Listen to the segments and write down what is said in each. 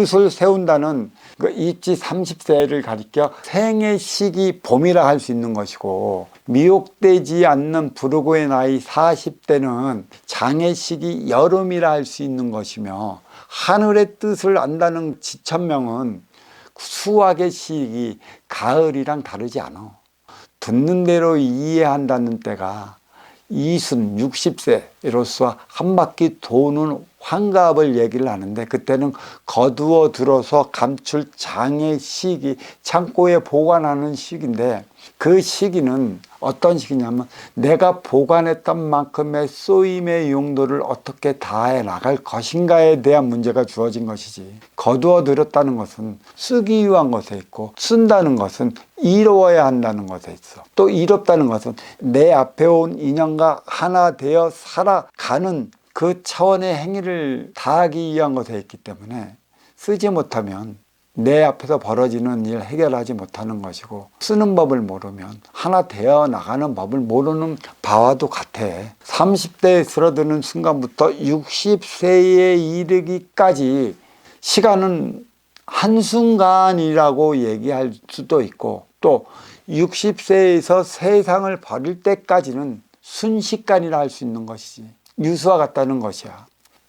뜻을 세운다는 그 입지 30세를 가리켜 생의 시기 봄이라 할 수 있는 것이고, 미혹되지 않는 불후의 나이 40대는 장의 시기 여름이라 할 수 있는 것이며, 하늘의 뜻을 안다는 지천명은 수확의 시기 가을이랑 다르지 않아. 듣는 대로 이해한다는 때가 이순 60세로서 한 바퀴 도는 환갑을 얘기를 하는데, 그때는 거두어 들어서 감출 장의 시기, 창고에 보관하는 시기인데, 그 시기는 어떤 시기냐면 내가 보관했던 만큼의 쏘임의 용도를 어떻게 다해 나갈 것인가에 대한 문제가 주어진 것이지, 거두어 들였다는 것은 쓰기 위한 것에 있고, 쓴다는 것은 이루어야 한다는 것에 있어. 또 이롭다는 것은 내 앞에 온 인연과 하나 되어 살아가는 그 차원의 행위를 다하기 위한 것에 있기 때문에, 쓰지 못하면 내 앞에서 벌어지는 일 해결하지 못하는 것이고, 쓰는 법을 모르면 하나 되어 나가는 법을 모르는 바와도 같아. 30대에 들어드는 순간부터 60세에 이르기까지 시간은 한순간이라고 얘기할 수도 있고, 또 60세에서 세상을 버릴 때까지는 순식간이라 할 수 있는 것이지. 유수와 같다는 것이야.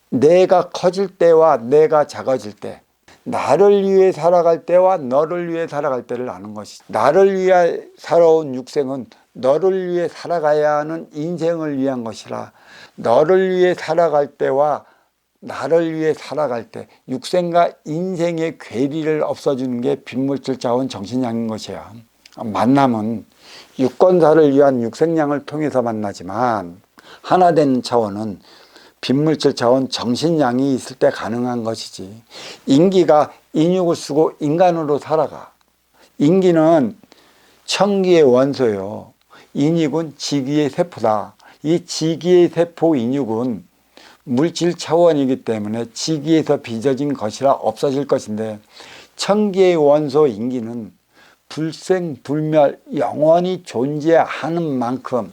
내가 커질 때와 내가 작아질 때, 나를 위해 살아갈 때와 너를 위해 살아갈 때를 아는 것이지. 나를 위해 살아온 육생은 너를 위해 살아가야 하는 인생을 위한 것이라, 너를 위해 살아갈 때와 나를 위해 살아갈 때 육생과 인생의 괴리를 없어주는 게 빈물질 차원 정신량인 것이야. 만남은 유권사를 위한 육생량을 통해서 만나지만, 하나 되는 차원은 빈물질 차원 정신량이 있을 때 가능한 것이지. 인기가 인육을 쓰고 인간으로 살아가. 인기는 청기의 원소요, 인육은 지기의 세포다. 이 지기의 세포 인육은 물질 차원이기 때문에 지기에서 빚어진 것이라 없어질 것인데, 청기의 원소 인기는 불생불멸 영원히 존재하는 만큼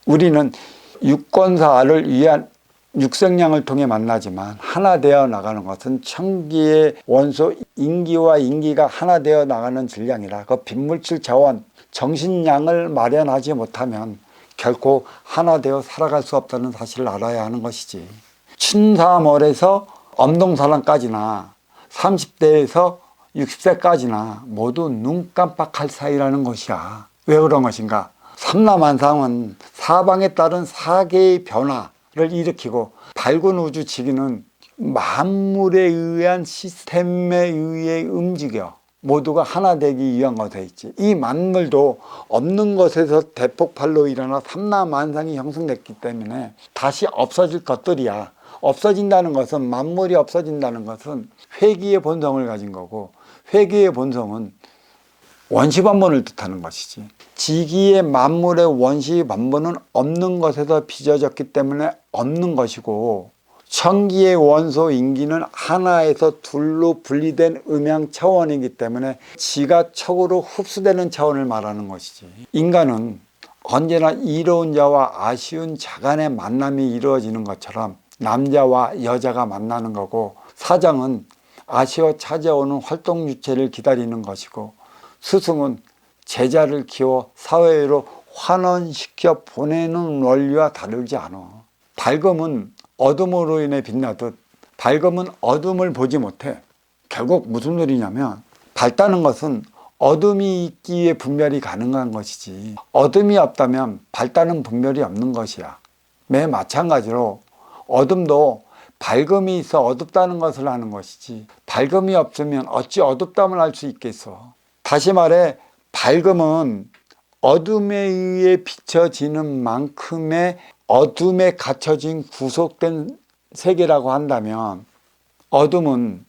우리는 유권사를 위한 육생량을 통해 만나지만, 하나 되어 나가는 것은 청기의 원소 인기와 인기가 하나 되어 나가는 질량이라, 그 빈물질 자원 정신량을 마련하지 못하면 결코 하나 되어 살아갈 수 없다는 사실을 알아야 하는 것이지. 춘삼월에서 엄동설랑까지나 30대에서 60세까지나 모두 눈 깜빡할 사이라는 것이야. 왜 그런 것인가? 삼라만상은 사방에 따른 사계의 변화를 일으키고, 밝은 우주 지기는 만물에 의한 시스템에 의해 움직여 모두가 하나 되기 위한 것에 있지. 이 만물도 없는 것에서 대폭발로 일어나 삼라만상이 형성됐기 때문에 다시 없어질 것들이야. 없어진다는 것은, 만물이 없어진다는 것은 회귀의 본성을 가진 거고, 회귀의 본성은 원시반본을 뜻하는 것이지. 지기의 만물의 원시반본은 없는 것에서 빚어졌기 때문에 없는 것이고, 청기의 원소 인기는 하나에서 둘로 분리된 음양 차원이기 때문에 지가 척으로 흡수되는 차원을 말하는 것이지. 인간은 언제나 이로운 자와 아쉬운 자 간의 만남이 이루어지는 것처럼 남자와 여자가 만나는 거고, 사장은 아쉬워 찾아오는 활동 유체를 기다리는 것이고, 스승은 제자를 키워 사회로 환원시켜 보내는 원리와 다르지 않아. 밝음은 어둠으로 인해 빛나듯 밝음은 어둠을 보지 못해. 결국 무슨 소리냐면, 밝다는 것은 어둠이 있기에 분별이 가능한 것이지, 어둠이 없다면 밝다는 분별이 없는 것이야. 매 마찬가지로 어둠도 밝음이 있어 어둡다는 것을 아는 것이지, 밝음이 없으면 어찌 어둡담을 알 수 있겠어. 다시 말해, 밝음은 어둠에 의해 비춰지는 만큼의 어둠에 갇혀진 구속된 세계라고 한다면, 어둠은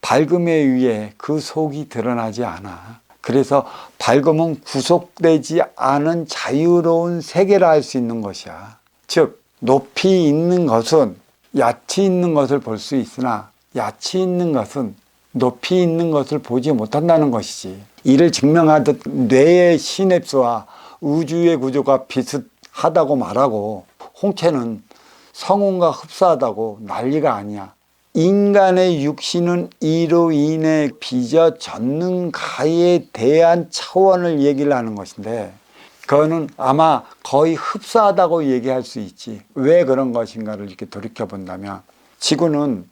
밝음에 의해 그 속이 드러나지 않아. 그래서 밝음은 구속되지 않은 자유로운 세계라 할 수 있는 것이야. 즉, 높이 있는 것은 얕이 있는 것을 볼 수 있으나, 얕이 있는 것은 높이 있는 것을 보지 못한다는 것이지. 이를 증명하듯 뇌의 시냅스와 우주의 구조가 비슷하다고 말하고, 홍채는 성운과 흡사하다고 난리가 아니야. 인간의 육신은 이로 인해 빚어졌는가에 대한 차원을 얘기를 하는 것인데, 그거는 아마 거의 흡사하다고 얘기할 수 있지. 왜 그런 것인가를 이렇게 돌이켜 본다면, 지구는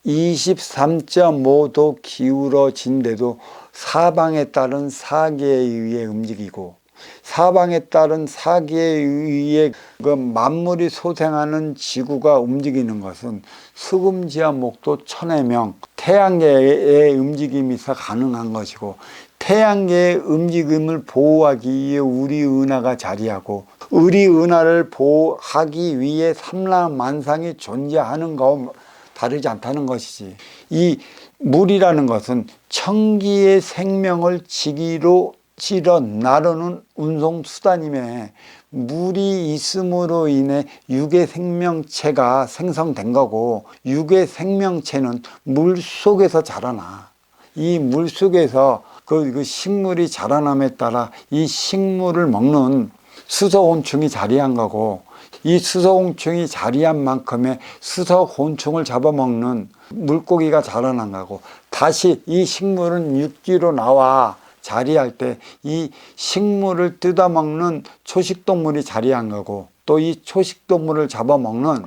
23.5도 기울어진데도 사방에 따른 사계에 의해 움직이고, 사방에 따른 사계에 의해 그 만물이 소생하는 지구가 움직이는 것은 수금지와 목도 천해명 태양계의 움직임이 있어 가능한 것이고, 태양계의 움직임을 보호하기 위해 우리 은하가 자리하고, 우리 은하를 보호하기 위해 삼라만상이 존재하는 거 다르지 않다는 것이지. 이 물이라는 것은 천기의 생명을 지기로 찔러 나르는 운송수단임에, 물이 있음으로 인해 육의 생명체가 생성된 거고, 육의 생명체는 물 속에서 자라나. 이 물 속에서 그 식물이 자라남에 따라 이 식물을 먹는 수소곤충이 자리한 거고, 이 수소곤충이 자리한 만큼의 수소곤충을 잡아먹는 물고기가 자라난 거고, 다시 이 식물은 육지로 나와 자리할 때 이 식물을 뜯어먹는 초식동물이 자리한 거고, 또 이 초식동물을 잡아먹는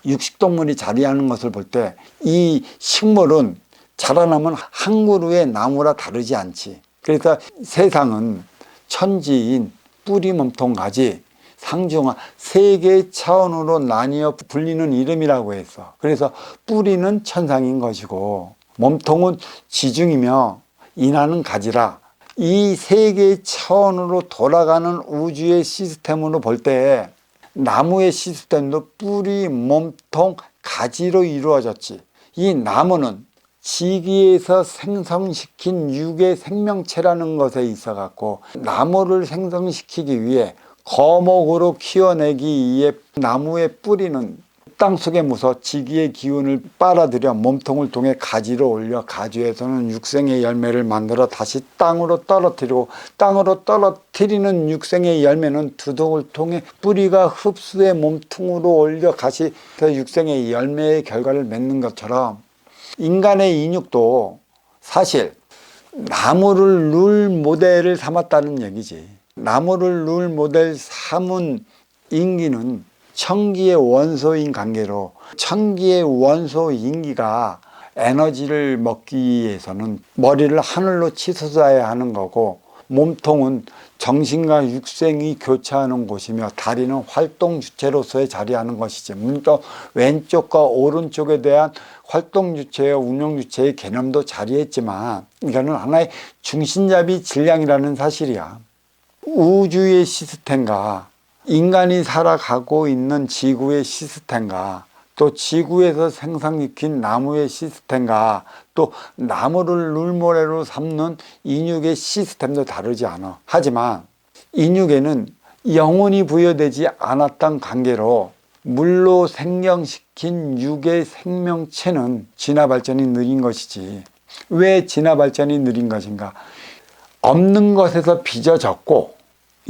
육식동물이 자리하는 것을 볼 때 이 식물은 자라나면 한 그루의 나무라 다르지 않지. 그래서 세상은 천지인 뿌리, 몸통, 가지, 상중하 세 개의 차원으로 나뉘어 불리는 이름이라고 했어. 그래서 뿌리는 천상인 것이고, 몸통은 지중이며 인하는 가지라. 이 세 개의 차원으로 돌아가는 우주의 시스템으로 볼 때 나무의 시스템도 뿌리, 몸통, 가지로 이루어졌지. 이 나무는 지기에서 생성시킨 육의 생명체라는 것에 있어 갖고, 나무를 생성시키기 위해 거목으로 키워내기 위해 나무의 뿌리는 땅속에 묻어 지기의 기운을 빨아들여 몸통을 통해 가지로 올려, 가지에서는 육생의 열매를 만들어 다시 땅으로 떨어뜨리고, 땅으로 떨어뜨리는 육생의 열매는 두둑을 통해 뿌리가 흡수해 몸통으로 올려 다시 육생의 열매의 결과를 맺는 것처럼, 인간의 인육도 사실 나무를 룰 모델을 삼았다는 얘기지. 나무를 룰 모델 삼은 인기는 천기의 원소인 관계로, 천기의 원소 인기가 에너지를 먹기 위해서는 머리를 하늘로 치솟아야 하는 거고, 몸통은 정신과 육생이 교차하는 곳이며, 다리는 활동 주체로서의 자리하는 것이지. 물론 왼쪽과 오른쪽에 대한 활동 주체와 운영 주체의 개념도 자리했지만, 이거는 하나의 중심잡이 질량이라는 사실이야. 우주의 시스템과 인간이 살아가고 있는 지구의 시스템과, 또 지구에서 생성시킨 나무의 시스템과, 또 나무를 룰모래로 삼는 인육의 시스템도 다르지 않아. 하지만 인육에는 영혼이 부여되지 않았던 관계로 물로 생성시킨 육의 생명체는 진화 발전이 느린 것이지. 왜 진화 발전이 느린 것인가? 없는 것에서 빚어졌고,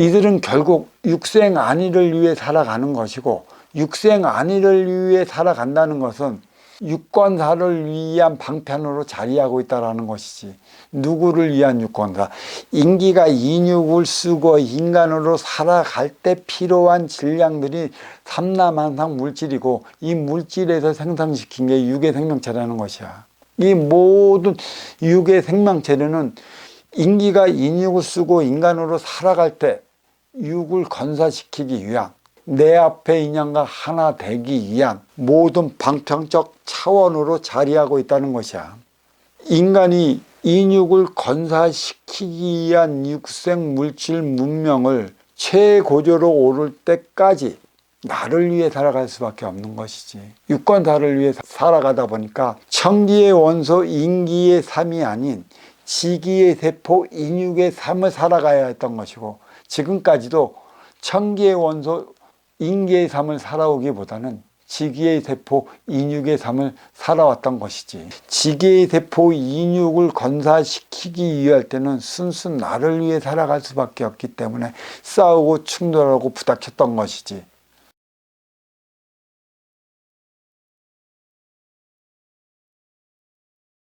이들은 결국 육생 안위를 위해 살아가는 것이고, 육생 안위를 위해 살아간다는 것은 유권사를 위한 방편으로 자리하고 있다는 것이지. 누구를 위한 유권사? 인기가 인육을 쓰고 인간으로 살아갈 때 필요한 질량들이 삼라만상 물질이고, 이 물질에서 생성시킨 게 육의 생명체라는 것이야. 이 모든 육의 생명체는 인기가 인육을 쓰고 인간으로 살아갈 때 육을 건사시키기 위한, 내 앞에 인연과 하나 되기 위한 모든 방편적 차원으로 자리하고 있다는 것이야. 인간이 인육을 건사시키기 위한 육생 물질 문명을 최고조로 오를 때까지 나를 위해 살아갈 수밖에 없는 것이지. 유권사를 위해 살아가다 보니까 천기의 원소 인기의 삶이 아닌 지기의 세포 인육의 삶을 살아가야 했던 것이고, 지금까지도 천기의 원소 인기의 삶을 살아오기보다는 지기의 세포 인육의 삶을 살아왔던 것이지. 지기의 세포 인육을 건사시키기 위할 때는 순수 나를 위해 살아갈 수밖에 없기 때문에 싸우고 충돌하고 부닥쳤던 것이지.